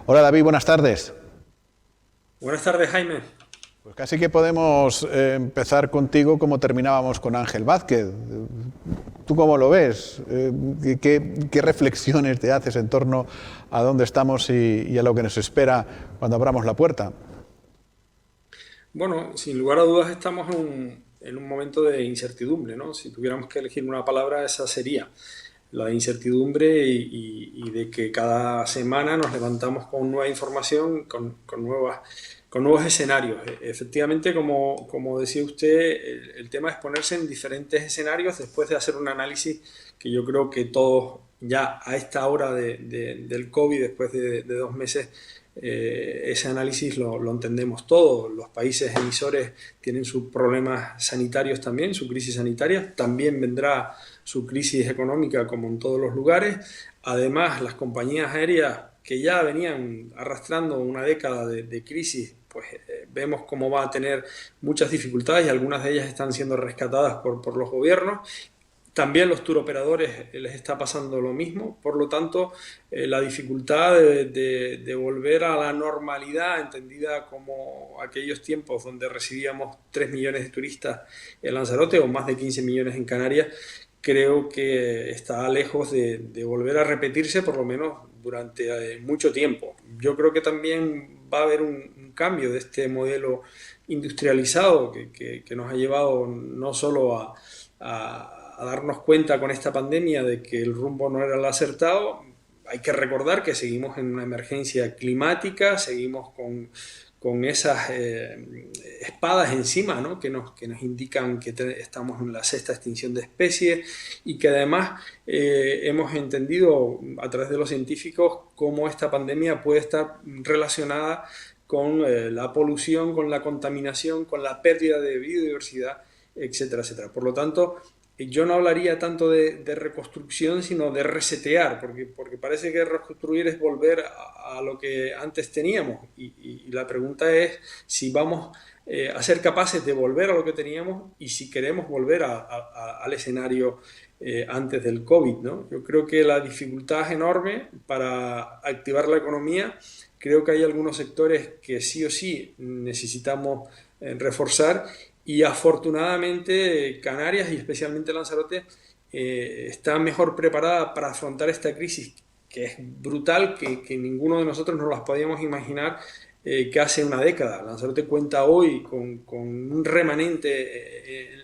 Hola David, buenas tardes. Buenas tardes, Jaime. Pues casi que podemos empezar contigo como terminábamos con Ángel Vázquez. ¿Tú cómo lo ves? ¿Qué reflexiones te haces en torno a dónde estamos y a lo que nos espera cuando abramos la puerta? Bueno, sin lugar a dudas estamos en un momento de incertidumbre, ¿no? Si tuviéramos que elegir una palabra, esa sería la de incertidumbre y de que cada semana nos levantamos con nueva información, con nuevos escenarios. Efectivamente, como decía usted, el tema es ponerse en diferentes escenarios después de hacer un análisis que yo creo que todos ya a esta hora del COVID, después de 2 meses, ese análisis lo entendemos todos. Los países emisores tienen sus problemas sanitarios también, su crisis sanitaria. También vendrá su crisis económica como en todos los lugares. Además, las compañías aéreas que ya venían arrastrando una década de crisis, pues vemos cómo va a tener muchas dificultades y algunas de ellas están siendo rescatadas por los gobiernos. También los turoperadores les está pasando lo mismo, por lo tanto, la dificultad de volver a la normalidad, entendida como aquellos tiempos donde recibíamos 3 millones de turistas en Lanzarote o más de 15 millones en Canarias, creo que está lejos de volver a repetirse, por lo menos durante mucho tiempo. Yo creo que también va a haber un cambio de este modelo industrializado que nos ha llevado no solo a darnos cuenta con esta pandemia de que el rumbo no era el acertado. Hay que recordar que seguimos en una emergencia climática, seguimos con esas espadas encima, ¿no? que nos indican que estamos en la sexta extinción de especies y que además hemos entendido a través de los científicos cómo esta pandemia puede estar relacionada con la polución, con la contaminación, con la pérdida de biodiversidad, etcétera, etcétera. Por lo tanto, yo no hablaría tanto de reconstrucción, sino de resetear, porque parece que reconstruir es volver a lo que antes teníamos. Y la pregunta es si vamos a ser capaces de volver a lo que teníamos y si queremos volver al escenario antes del COVID, ¿no? Yo creo que la dificultad es enorme para activar la economía. Creo que hay algunos sectores que sí o sí necesitamos reforzar. Y afortunadamente Canarias y especialmente Lanzarote está mejor preparada para afrontar esta crisis que es brutal, que ninguno de nosotros nos las podíamos imaginar que hace una década. Lanzarote cuenta hoy con un remanente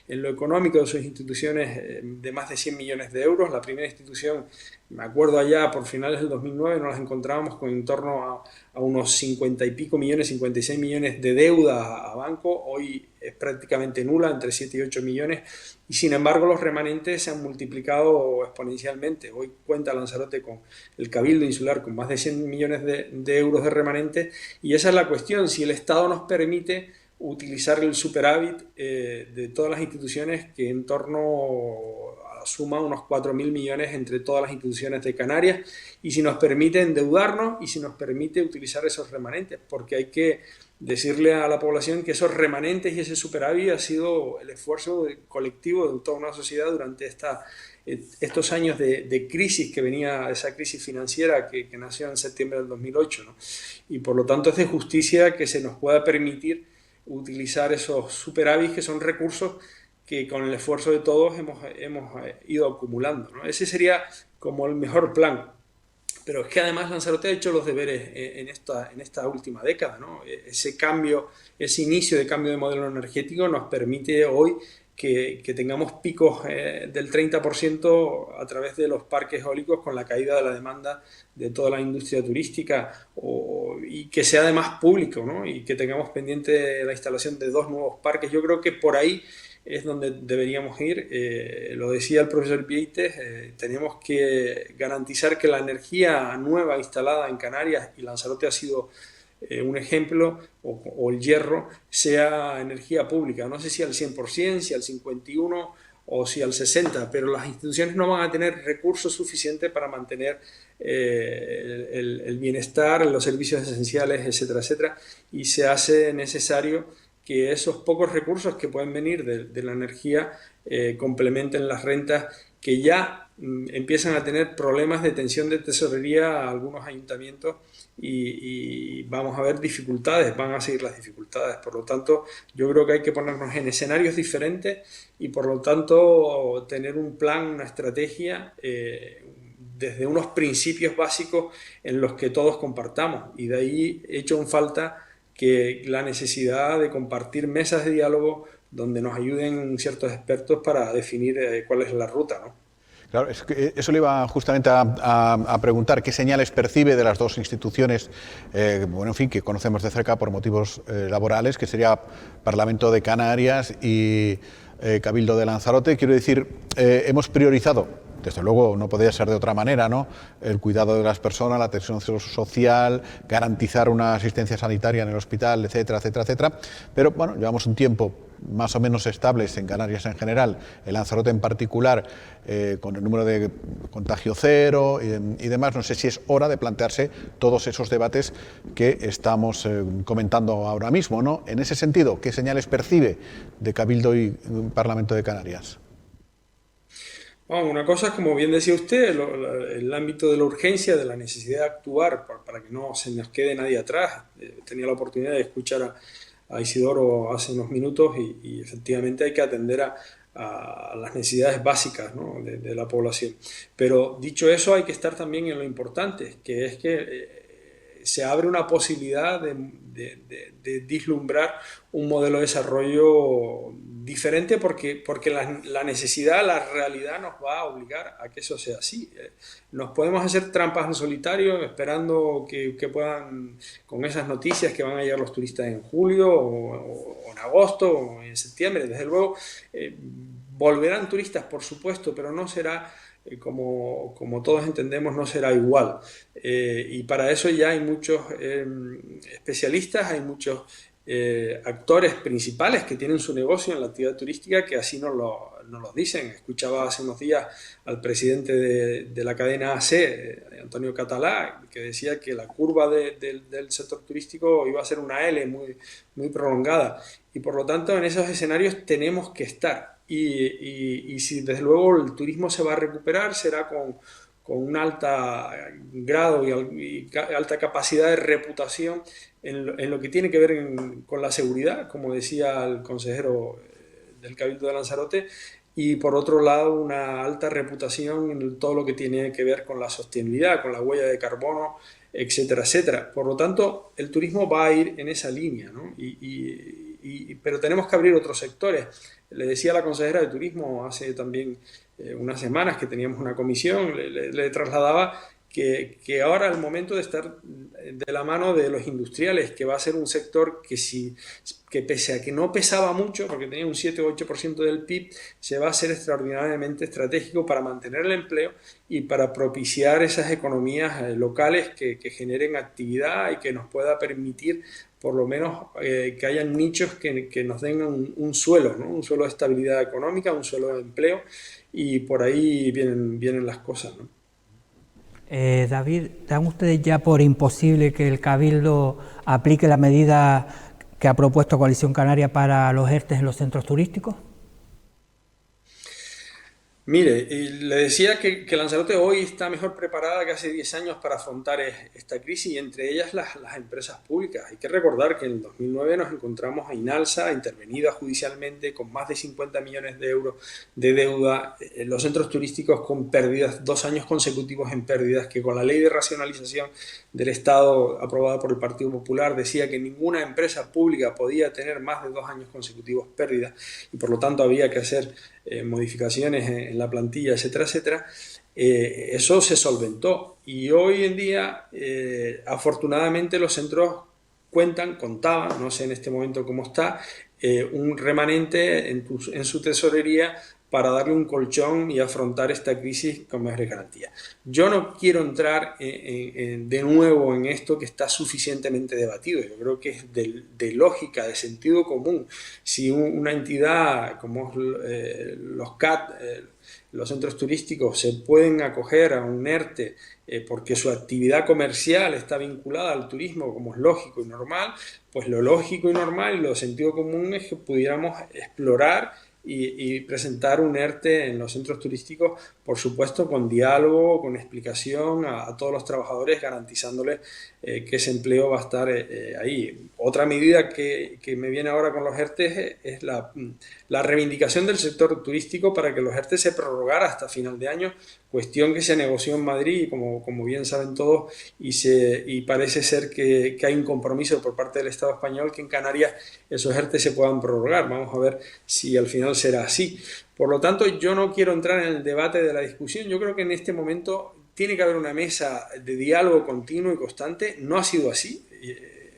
en lo económico de sus instituciones de más de 100 millones de euros. La primera institución, me acuerdo allá por finales del 2009, nos las encontrábamos con en torno a unos 50 y pico millones, 56 millones de deuda a banco. Hoy es prácticamente nula, entre 7 y 8 millones, y sin embargo los remanentes se han multiplicado exponencialmente. Hoy cuenta Lanzarote con el Cabildo Insular con más de 100 millones de euros de remanente, y esa es la cuestión: si el Estado nos permite utilizar el superávit de todas las instituciones, que en torno a suma unos 4.000 millones entre todas las instituciones de Canarias, y si nos permite endeudarnos y si nos permite utilizar esos remanentes, porque hay que decirle a la población que esos remanentes y ese superávit ha sido el esfuerzo colectivo de toda una sociedad durante estos años de crisis que venía, esa crisis financiera que nació en septiembre del 2008, ¿no? Y por lo tanto es de justicia que se nos pueda permitir utilizar esos superávits, que son recursos que con el esfuerzo de todos hemos ido acumulando, ¿no? Ese sería como el mejor plan. Pero es que además Lanzarote ha hecho los deberes en esta última década, ¿no? Ese cambio, ese inicio de cambio de modelo energético nos permite hoy que tengamos picos del 30% a través de los parques eólicos, con la caída de la demanda de toda la industria turística, y que sea además público, ¿no? Y que tengamos pendiente la instalación de 2 nuevos parques. Yo creo que por ahí es donde deberíamos ir. Lo decía el profesor Vieites, tenemos que garantizar que la energía nueva instalada en Canarias, y Lanzarote ha sido un ejemplo, o el Hierro, sea energía pública. No sé si al 100%, si al 51% o si al 60%, pero las instituciones no van a tener recursos suficientes para mantener el bienestar, los servicios esenciales, etcétera, etcétera, y se hace necesario que esos pocos recursos que pueden venir de la energía complementen las rentas que ya empiezan a tener problemas de tensión de tesorería a algunos ayuntamientos y vamos a ver dificultades, van a seguir las dificultades. Por lo tanto, yo creo que hay que ponernos en escenarios diferentes y por lo tanto tener un plan, una estrategia desde unos principios básicos en los que todos compartamos. Y de ahí he hecho en falta que la necesidad de compartir mesas de diálogo donde nos ayuden ciertos expertos para definir cuál es la ruta, ¿no? Claro, es que eso le iba justamente a preguntar, ¿qué señales percibe de las dos instituciones, bueno, en fin, que conocemos de cerca por motivos laborales, que sería Parlamento de Canarias y Cabildo de Lanzarote? Quiero decir, hemos priorizado, desde luego no podría ser de otra manera, ¿no?, el cuidado de las personas, la atención social, garantizar una asistencia sanitaria en el hospital, etcétera, etcétera, etcétera. Pero bueno, llevamos un tiempo más o menos estables en Canarias en general, en Lanzarote en particular, con el número de contagio cero y demás. No sé si es hora de plantearse todos esos debates que estamos comentando ahora mismo, ¿no? En ese sentido, ¿qué señales percibe de Cabildo y Parlamento de Canarias? Bueno, una cosa es, como bien decía usted, el ámbito de la urgencia, de la necesidad de actuar para que no se nos quede nadie atrás. Tenía la oportunidad de escuchar a Isidoro hace unos minutos y efectivamente hay que atender a las necesidades básicas, ¿no?, de la población. Pero dicho eso, hay que estar también en lo importante, que es que se abre una posibilidad de vislumbrar un modelo de desarrollo diferente porque la necesidad, la realidad nos va a obligar a que eso sea así. Nos podemos hacer trampas en solitario esperando que puedan, con esas noticias que van a llegar los turistas en julio o en agosto o en septiembre, desde luego volverán turistas, por supuesto, pero no será como todos entendemos, no será igual. Y para eso ya hay muchos especialistas, hay muchos actores principales que tienen su negocio en la actividad turística que así nos lo dicen. Escuchaba hace unos días al presidente de la cadena AC, Antonio Catalá, que decía que la curva del sector turístico iba a ser una L muy, muy prolongada. Y por lo tanto, en esos escenarios tenemos que estar. Y si desde luego el turismo se va a recuperar, será con un alto grado y alta capacidad de reputación en lo que tiene que ver con la seguridad, como decía el consejero del Cabildo de Lanzarote, y por otro lado una alta reputación en todo lo que tiene que ver con la sostenibilidad, con la huella de carbono, etcétera, etcétera. Por lo tanto, el turismo va a ir en esa línea, ¿no? Pero tenemos que abrir otros sectores. Le decía a la consejera de Turismo hace también unas semanas que teníamos una comisión, le trasladaba que ahora es el momento de estar de la mano de los industriales, que va a ser un sector que pese a que no pesaba mucho, porque tenía un 7 o 8% del PIB, se va a ser extraordinariamente estratégico para mantener el empleo y para propiciar esas economías locales que generen actividad y que nos pueda permitir por lo menos que hayan nichos que nos den un suelo, ¿no?, un suelo de estabilidad económica, un suelo de empleo, y por ahí vienen las cosas, ¿no? David, ¿dan ustedes ya por imposible que el Cabildo aplique la medida que ha propuesto Coalición Canaria para los ERTE en los centros turísticos? Mire, le decía que Lanzarote hoy está mejor preparada que hace 10 años para afrontar esta crisis, y entre ellas las empresas públicas. Hay que recordar que en el 2009 nos encontramos a Inalsa, intervenida judicialmente, con más de 50 millones de euros de deuda, los centros turísticos con pérdidas, 2 años consecutivos en pérdidas, que con la ley de racionalización del Estado aprobada por el Partido Popular decía que ninguna empresa pública podía tener más de 2 años consecutivos pérdidas y por lo tanto había que hacer modificaciones en la plantilla, etcétera, etcétera. Eso se solventó y hoy en día afortunadamente los centros contaban, no sé en este momento cómo está, un remanente en su tesorería para darle un colchón y afrontar esta crisis con mejores garantías. Yo no quiero entrar de nuevo en esto que está suficientemente debatido. Yo creo que es de lógica, de sentido común. Si una entidad como los CAT, los centros turísticos, se pueden acoger a un ERTE porque su actividad comercial está vinculada al turismo, como es lógico y normal, pues lo lógico y normal y lo de sentido común es que pudiéramos explorar y presentar un ERTE en los centros turísticos, por supuesto con diálogo, con explicación a todos los trabajadores, garantizándoles que ese empleo va a estar ahí. Otra medida que me viene ahora con los ERTE es la reivindicación del sector turístico para que los ERTE se prorrogara hasta final de año, cuestión que se negoció en Madrid, como bien saben todos, y parece ser que hay un compromiso por parte del Estado español que en Canarias esos ERTE se puedan prorrogar. Vamos a ver si al final será así. Por lo tanto, yo no quiero entrar en el debate de la discusión. Yo creo que en este momento tiene que haber una mesa de diálogo continuo y constante. No ha sido así.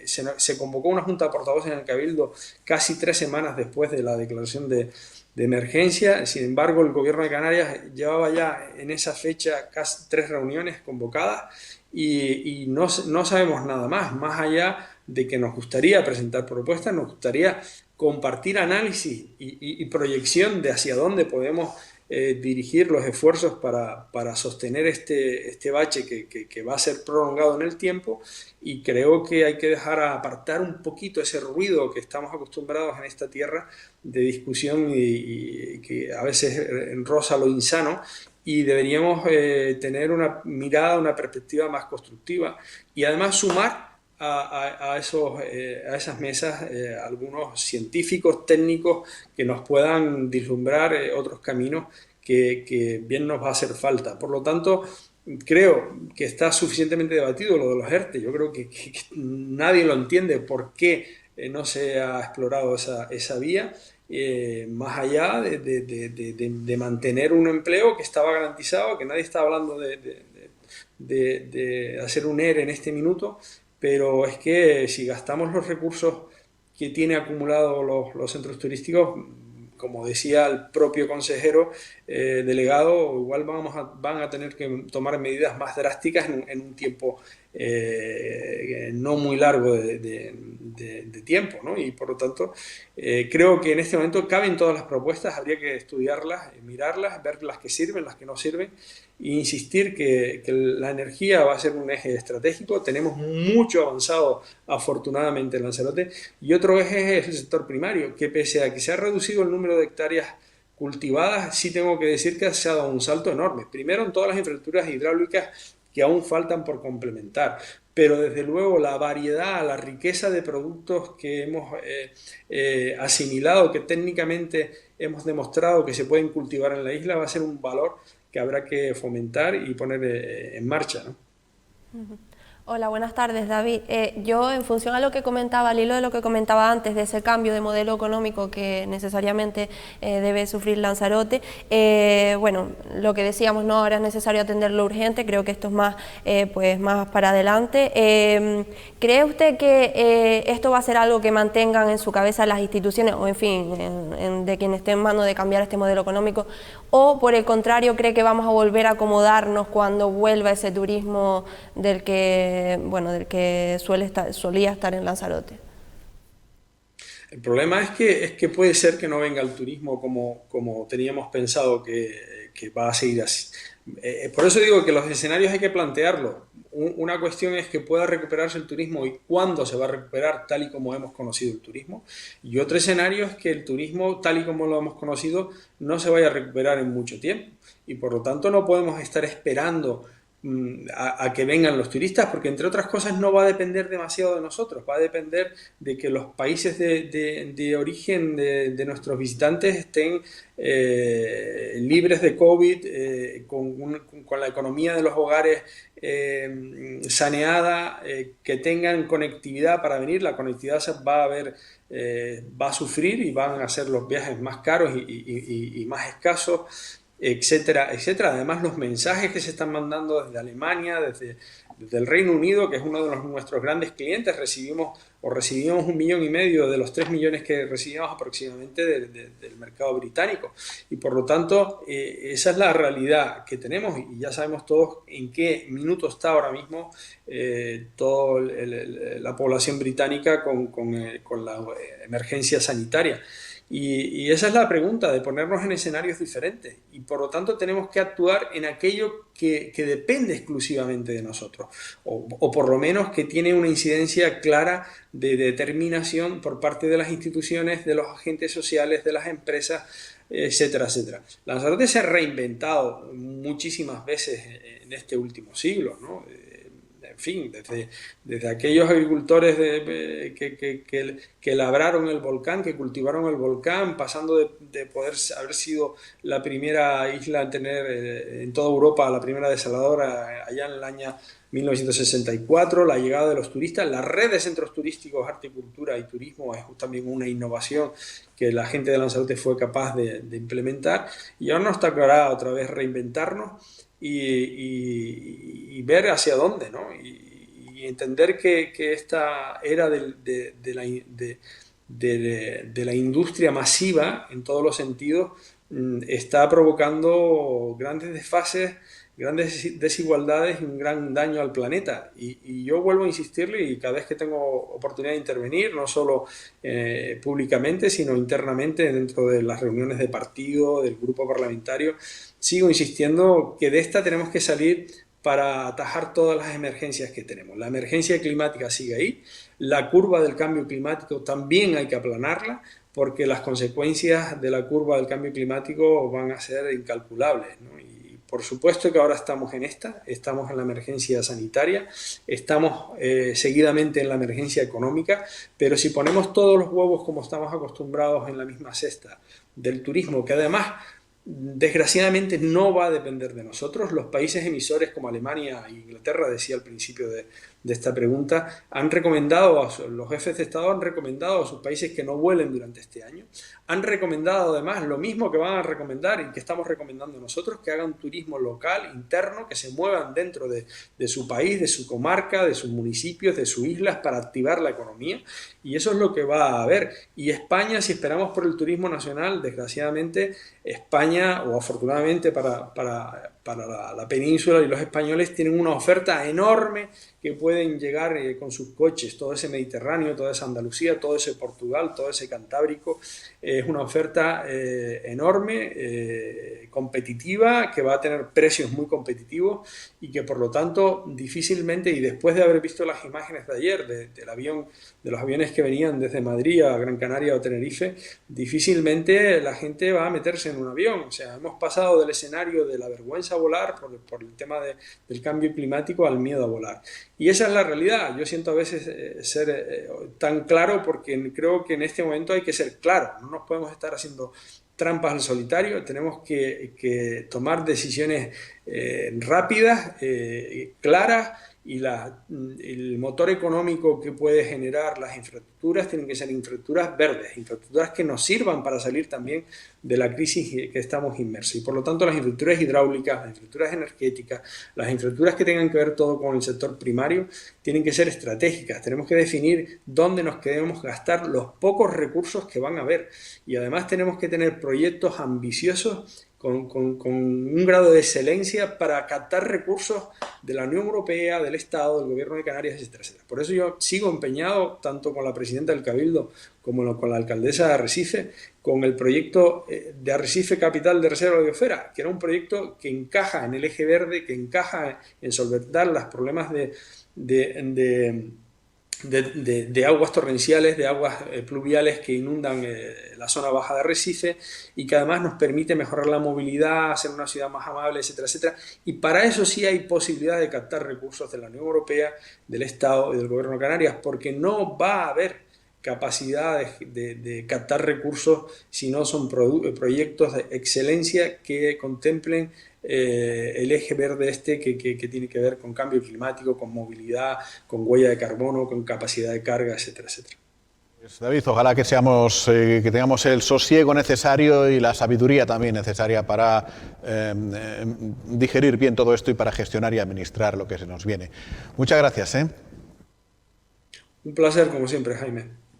Se convocó una junta de portavoces en el Cabildo casi 3 semanas después de la declaración de emergencia. Sin embargo, el Gobierno de Canarias llevaba ya en esa fecha casi 3 reuniones convocadas y no sabemos nada más allá de que nos gustaría presentar propuestas, nos gustaría compartir análisis y proyección de hacia dónde podemos dirigir los esfuerzos para sostener este bache que va a ser prolongado en el tiempo, y creo que hay que dejar apartar un poquito ese ruido que estamos acostumbrados en esta tierra de discusión y que a veces roza lo insano, y deberíamos tener una mirada, una perspectiva más constructiva y además sumar a esas mesas algunos científicos, técnicos que nos puedan vislumbrar otros caminos que bien nos va a hacer falta. Por lo tanto, creo que está suficientemente debatido lo de los ERTE. Yo creo que nadie lo entiende por qué no se ha explorado esa vía, más allá de mantener un empleo que estaba garantizado, que nadie está hablando de hacer un ERE en este minuto. Pero es que si gastamos los recursos que tiene acumulados los centros turísticos, como decía el propio consejero delegado, igual van a tener que tomar medidas más drásticas en un tiempo no muy largo de tiempo, ¿no? Y por lo tanto, creo que en este momento caben todas las propuestas, habría que estudiarlas, mirarlas, ver las que sirven, las que no sirven, e insistir que la energía va a ser un eje estratégico. Tenemos mucho avanzado, afortunadamente, en Lanzarote, y otro eje es el sector primario, que pese a que se ha reducido el número de hectáreas cultivadas, sí tengo que decir que se ha dado un salto enorme. Primero, en todas las infraestructuras hidráulicas que aún faltan por complementar, pero desde luego la variedad, la riqueza de productos que hemos asimilado, que técnicamente hemos demostrado que se pueden cultivar en la isla, va a ser un valor que habrá que fomentar y poner en marcha, ¿no? Hola, buenas tardes, David. Yo, en función a lo que comentaba, al hilo de lo que comentaba antes, de ese cambio de modelo económico que necesariamente debe sufrir Lanzarote, bueno, lo que decíamos, no, ahora es necesario atender lo urgente, creo que esto es más, más para adelante. ¿Cree usted que esto va a ser algo que mantengan en su cabeza las instituciones, o en fin, de quien esté en mano de cambiar este modelo económico, o por el contrario, cree que vamos a volver a acomodarnos cuando vuelva ese turismo del que solía estar en Lanzarote? El problema es que puede ser que no venga el turismo como teníamos pensado que va a seguir así. Por eso digo que los escenarios hay que plantearlos. Una cuestión es que pueda recuperarse el turismo y cuándo se va a recuperar tal y como hemos conocido el turismo. Y otro escenario es que el turismo tal y como lo hemos conocido no se vaya a recuperar en mucho tiempo. Y por lo tanto no podemos estar esperando a que vengan los turistas, porque entre otras cosas no va a depender demasiado de nosotros, va a depender de que los países de origen de nuestros visitantes estén libres de COVID, con la economía de los hogares saneada, que tengan conectividad para venir. La conectividad va a sufrir y van a ser los viajes más caros y más escasos, etcétera, etcétera. Además, los mensajes que se están mandando desde Alemania, desde el Reino Unido, que es uno de nuestros grandes clientes, recibimos 1,5 millones de los 3 millones que recibimos aproximadamente del mercado británico. Y por lo tanto, esa es la realidad que tenemos, y ya sabemos todos en qué minuto está ahora mismo toda la población británica con la emergencia sanitaria. Y esa es la pregunta, de ponernos en escenarios diferentes. Y por lo tanto tenemos que actuar en aquello que depende exclusivamente de nosotros, o por lo menos que tiene una incidencia clara de determinación por parte de las instituciones, de los agentes sociales, de las empresas, etcétera, etcétera. Lanzarote se ha reinventado muchísimas veces en este último siglo, ¿no? En fin, desde aquellos agricultores que labraron el volcán, que cultivaron el volcán, pasando de poder haber sido la primera isla en tener en toda Europa, la primera desaladora allá en el año 1964, la llegada de los turistas, la red de centros turísticos, arte, cultura y turismo es también una innovación que la gente de Lanzarote fue capaz de implementar, y ahora nos tocará otra vez reinventarnos y ver hacia dónde, ¿no? Y entender que esta era de la industria masiva, en todos los sentidos, está provocando grandes desfases, grandes desigualdades y un gran daño al planeta. Y yo vuelvo a insistirle, y cada vez que tengo oportunidad de intervenir, no solo públicamente, sino internamente dentro de las reuniones de partido, del grupo parlamentario, sigo insistiendo que de esta tenemos que salir para atajar todas las emergencias que tenemos. La emergencia climática sigue ahí, la curva del cambio climático también hay que aplanarla, porque las consecuencias de la curva del cambio climático van a ser incalculables, ¿no? Y por supuesto que ahora estamos en la emergencia sanitaria, estamos seguidamente en la emergencia económica, pero si ponemos todos los huevos, como estamos acostumbrados, en la misma cesta del turismo, que además desgraciadamente no va a depender de nosotros. Los países emisores como Alemania e Inglaterra, decía al principio de esta pregunta, han recomendado, los jefes de Estado han recomendado a sus países que no vuelen durante este año. Han recomendado además lo mismo que van a recomendar y que estamos recomendando nosotros, que hagan turismo local, interno, que se muevan dentro de su país, de su comarca, de sus municipios, de sus islas, para activar la economía. Y eso es lo que va a haber. Y España, si esperamos por el turismo nacional, desgraciadamente España, o afortunadamente para la península y los españoles, tienen una oferta enorme que pueden llegar con sus coches, todo ese Mediterráneo, toda esa Andalucía, todo ese Portugal, todo ese Cantábrico. Es una oferta enorme, competitiva, que va a tener precios muy competitivos y que por lo tanto difícilmente, y después de haber visto las imágenes de ayer de los aviones que venían desde Madrid a Gran Canaria o Tenerife, difícilmente la gente va a meterse en un avión. O sea, hemos pasado del escenario de la vergüenza a volar por el tema del cambio climático al miedo a volar. Y esa es la realidad. Yo siento a veces ser tan claro, porque creo que en este momento hay que ser claro. No nos podemos estar haciendo trampas al solitario. Tenemos que tomar decisiones rápidas, claras, y el motor económico que puede generar las infraestructuras tienen que ser infraestructuras verdes, infraestructuras que nos sirvan para salir también de la crisis que estamos inmersos. Y por lo tanto las infraestructuras hidráulicas, las infraestructuras energéticas, las infraestructuras que tengan que ver todo con el sector primario, tienen que ser estratégicas. Tenemos que definir dónde nos queremos gastar los pocos recursos que van a haber. Y además tenemos que tener proyectos ambiciosos con un grado de excelencia para captar recursos de la Unión Europea, del Estado, del Gobierno de Canarias, etcétera, etcétera. Por eso yo sigo empeñado, tanto con la presidenta del Cabildo como con la alcaldesa de Arrecife, con el proyecto de Arrecife Capital de Reserva de Biosfera, que era un proyecto que encaja en el eje verde, que encaja en solventar los problemas de aguas torrenciales, de aguas pluviales que inundan la zona baja de Arrecife, y que además nos permite mejorar la movilidad, hacer una ciudad más amable, etcétera, etcétera. Y para eso sí hay posibilidad de captar recursos de la Unión Europea, del Estado y del Gobierno de Canarias, porque no va a haber capacidad de captar recursos si no son proyectos de excelencia que contemplen el eje verde que tiene que ver con cambio climático, con movilidad, con huella de carbono, con capacidad de carga, etcétera, etcétera. Pues David, ojalá que tengamos el sosiego necesario y la sabiduría también necesaria para digerir bien todo esto y para gestionar y administrar lo que se nos viene. Muchas gracias. Un placer, como siempre, Jaime.